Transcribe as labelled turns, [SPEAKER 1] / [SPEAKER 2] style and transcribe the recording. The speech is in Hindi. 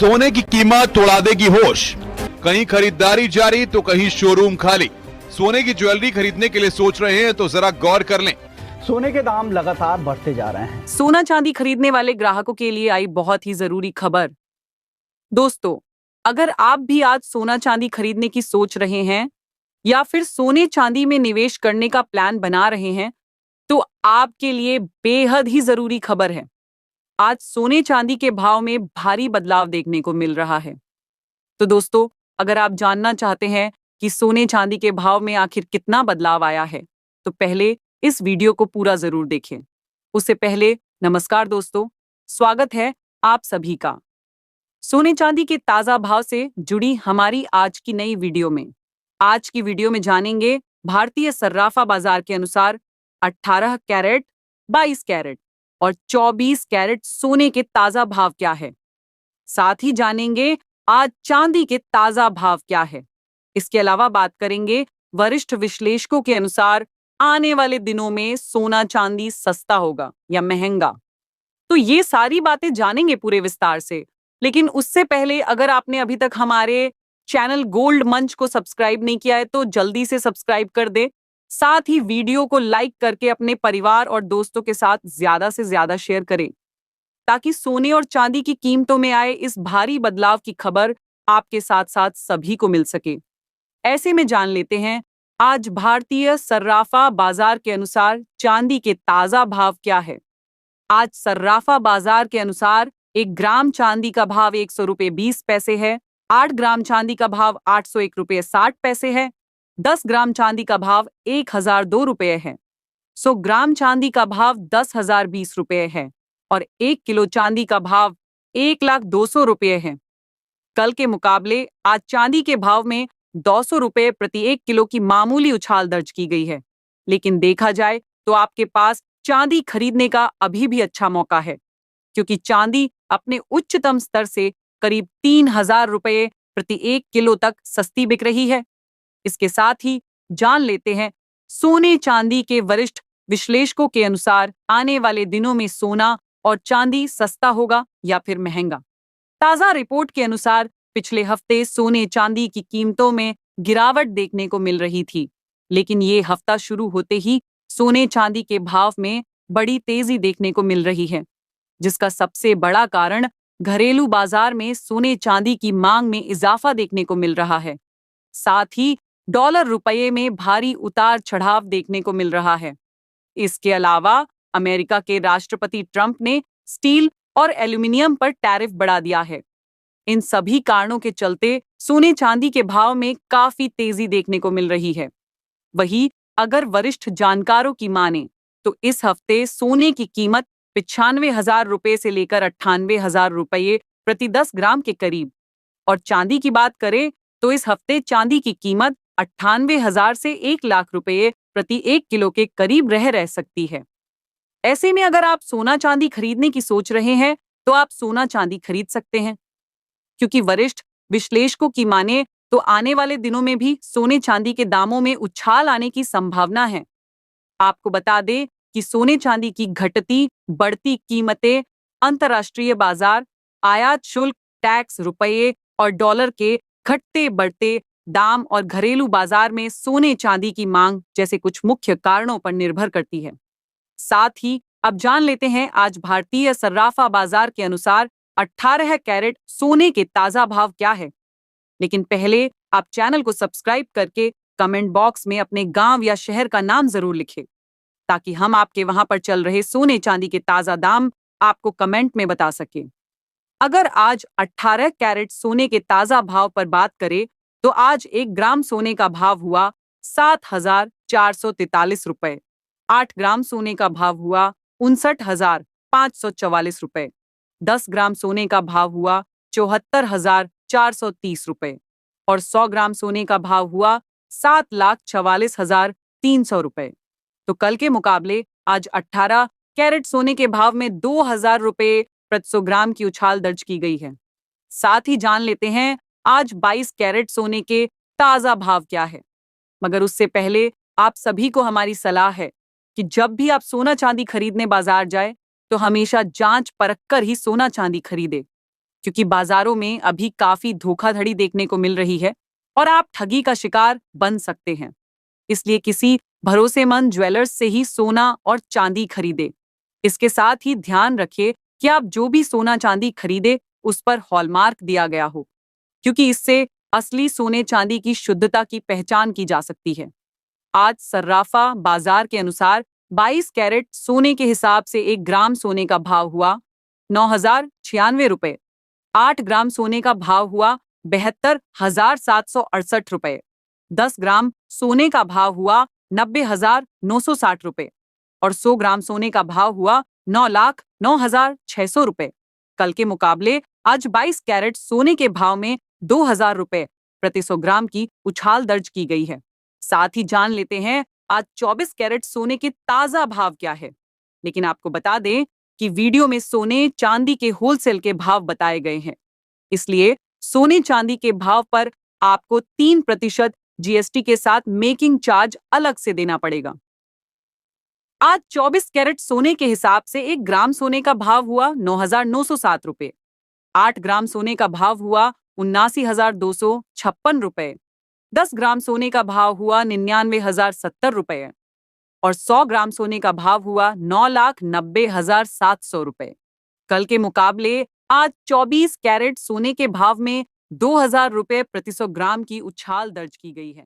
[SPEAKER 1] सोने की कीमत उड़ा देगी होश। कहीं खरीदारी जारी तो कहीं शोरूम खाली। सोने की ज्वेलरी खरीदने के लिए सोच रहे हैं तो जरा गौर कर लें।
[SPEAKER 2] सोने के दाम लगातार बढ़ते जा रहे हैं।
[SPEAKER 3] सोना चांदी खरीदने वाले ग्राहकों के लिए आई बहुत ही जरूरी खबर। दोस्तों, अगर आप भी आज सोना चांदी खरीदने की सोच रहे हैं या फिर सोने चांदी में निवेश करने का प्लान बना रहे हैं, तो आपके लिए बेहद ही जरूरी खबर है। आज सोने चांदी के भाव में भारी बदलाव देखने को मिल रहा है। तो दोस्तों, अगर आप जानना चाहते हैं कि सोने चांदी के भाव में आखिर कितना बदलाव आया है, तो पहले इस वीडियो को पूरा जरूर देखें। उससे पहले नमस्कार दोस्तों, स्वागत है आप सभी का सोने चांदी के ताजा भाव से जुड़ी हमारी आज की नई वीडियो में। आज की वीडियो में जानेंगे भारतीय सर्राफा बाजार के अनुसार 18 कैरेट, 22 कैरेट और 24 कैरेट सोने के ताजा भाव क्या है। साथ ही जानेंगे आज चांदी के ताजा भाव क्या है। इसके अलावा बात करेंगे वरिष्ठ विश्लेषकों के अनुसार आने वाले दिनों में सोना चांदी सस्ता होगा या महंगा। तो ये सारी बातें जानेंगे पूरे विस्तार से। लेकिन उससे पहले अगर आपने अभी तक हमारे चैनल गोल्ड मंच को सब्सक्राइब नहीं किया है तो जल्दी से सब्सक्राइब कर दे। साथ ही वीडियो को लाइक करके अपने परिवार और दोस्तों के साथ ज्यादा से ज्यादा शेयर करें, ताकि सोने और चांदी की कीमतों में आए इस भारी बदलाव की खबर आपके साथ साथ सभी को मिल सके। ऐसे में जान लेते हैं आज भारतीय सर्राफा बाजार के अनुसार चांदी के ताजा भाव क्या है। आज सर्राफा बाजार के अनुसार 1 ग्राम चांदी का भाव 100 रुपये 20 पैसे है। 8 ग्राम चांदी का भाव 801 रुपये 60 पैसे है। 10 ग्राम चांदी का भाव 1002 रुपये है। 100 ग्राम चांदी का भाव 10,020 रुपये है और 1 किलो चांदी का भाव 1,02,000 रुपये है। कल के मुकाबले आज चांदी के भाव में 200 रुपये प्रति 1 किलो की मामूली उछाल दर्ज की गई है। लेकिन देखा जाए तो आपके पास चांदी खरीदने का अभी भी अच्छा मौका है, क्योंकि चांदी अपने उच्चतम स्तर से करीब 3,000 रुपये प्रति 1 किलो तक सस्ती बिक रही है। इसके साथ ही जान लेते हैं सोने चांदी के वरिष्ठ विश्लेषकों के अनुसार आने वाले दिनों में सोना और चांदी सस्ता होगा या फिर महंगा। ताजा रिपोर्ट के अनुसार पिछले हफ्ते सोने चांदी की कीमतों में गिरावट देखने को मिल रही थी, लेकिन ये हफ्ता शुरू होते ही सोने चांदी के भाव में बड़ी तेजी देखने को मिल रही है, जिसका सबसे बड़ा कारण घरेलू बाजार में सोने चांदी की मांग में इजाफा देखने को मिल रहा है। साथ ही डॉलर रुपये में भारी उतार चढ़ाव देखने को मिल रहा है। इसके अलावा अमेरिका के राष्ट्रपति ट्रंप ने स्टील और एल्यूमिनियम पर टैरिफ बढ़ा दिया है। इन सभी कारणों के चलते सोने चांदी के भाव में काफी तेजी देखने को मिल रही है। वहीं अगर वरिष्ठ जानकारों की माने तो इस हफ्ते सोने की कीमत 95,000 रुपये से लेकर 98,000 रुपये प्रति 10 ग्राम के करीब, और चांदी की बात करें तो इस हफ्ते चांदी की कीमत 98,000 से 1 लाख रुपये प्रति 1 किलो के करीब रह सकती है। ऐसे में अगर आप सोना चांदी खरीदने की सोच रहे हैं तो आप सोना चांदी खरीद सकते हैं, क्योंकि वरिष्ठ विश्लेषकों की माने तो आने वाले दिनों में भी सोने चांदी के दामों में उछाल आने की संभावना है। आपको बता दें कि सोने चांदी की घटती बढ़ती कीमतें अंतर्राष्ट्रीय बाजार, आयात शुल्क, टैक्स, रुपये और डॉलर के घटते बढ़ते दाम और घरेलू बाजार में सोने चांदी की मांग जैसे कुछ मुख्य कारणों पर निर्भर करती है। साथ ही अब जान लेते हैं आज भारतीय सर्राफा बाजार के अनुसार 18 कैरेट सोने के ताजा भाव क्या है। लेकिन पहले आप चैनल को सब्सक्राइब करके कमेंट बॉक्स में अपने गांव या शहर का नाम जरूर लिखें, ताकि हम आपके वहां पर चल रहे सोने चांदी के ताजा दाम आपको कमेंट में बता सके। अगर आज 18 कैरेट सोने के ताजा भाव पर बात करें तो आज 1 ग्राम सोने का भाव हुआ 7,443 रुपये। 8 ग्राम सोने का भाव हुआ 59,544 रुपये। 10 ग्राम सोने का भाव हुआ 74,430 रुपये और 100 ग्राम सोने का भाव हुआ 7,44,300 रुपये। तो कल के मुकाबले आज 18 कैरेट सोने के भाव में 2,000 रुपये प्रति 100 ग्राम की उछाल दर्ज की गई है। साथ ही जान लेते हैं आज 22 कैरेट सोने के ताजा भाव क्या है। मगर उससे पहले आप सभी को हमारी सलाह है कि जब भी आप सोना चांदी खरीदने बाजार जाए तो हमेशा जांच परख कर ही सोना चांदी खरीदे, क्योंकि बाजारों में अभी काफी धोखाधड़ी देखने को मिल रही है और आप ठगी का शिकार बन सकते हैं। इसलिए किसी भरोसेमंद ज्वेलर्स से ही सोना और चांदी खरीदे। इसके साथ ही ध्यान रखिए कि आप जो भी सोना चांदी खरीदे उस पर हॉलमार्क दिया गया हो, क्योंकि इससे असली सोने चांदी की शुद्धता की पहचान की जा सकती है। आज सर्राफा बाजार के अनुसार 22 कैरेट सोने के हिसाब से 1 ग्राम सोने का भाव हुआ 9,096 रुपए। 8 ग्राम सोने का भाव हुआ 72,768 रुपए। 10 ग्राम सोने का भाव हुआ 90,960 रुपए और 100 ग्राम सोने का भाव हुआ 9,09,600 रुपए। कल के मुकाबले आज 22 कैरेट सोने के भाव में 2,000 रुपए प्रति 100 ग्राम की उछाल दर्ज की गई है। साथ ही जान लेते हैं आज 24 कैरेट सोने के ताजा भाव क्या है। लेकिन आपको बता दें कि वीडियो में सोने चांदी के होलसेल के भाव बताए गए हैं, इसलिए सोने चांदी के भाव पर आपको 3% जीएसटी के साथ मेकिंग चार्ज अलग से देना पड़ेगा। आज 24 कैरेट सोने के हिसाब से 1 ग्राम सोने का भाव हुआ 9,907 रुपए। 8 ग्राम सोने का भाव हुआ 79,256 रुपए। 10 ग्राम सोने का भाव हुआ 99,070 रुपए और 100 ग्राम सोने का भाव हुआ 9,90,700 रुपए। कल के मुकाबले आज 24 कैरेट सोने के भाव में 2,000 रुपए प्रति 100 ग्राम की उछाल दर्ज की गई है।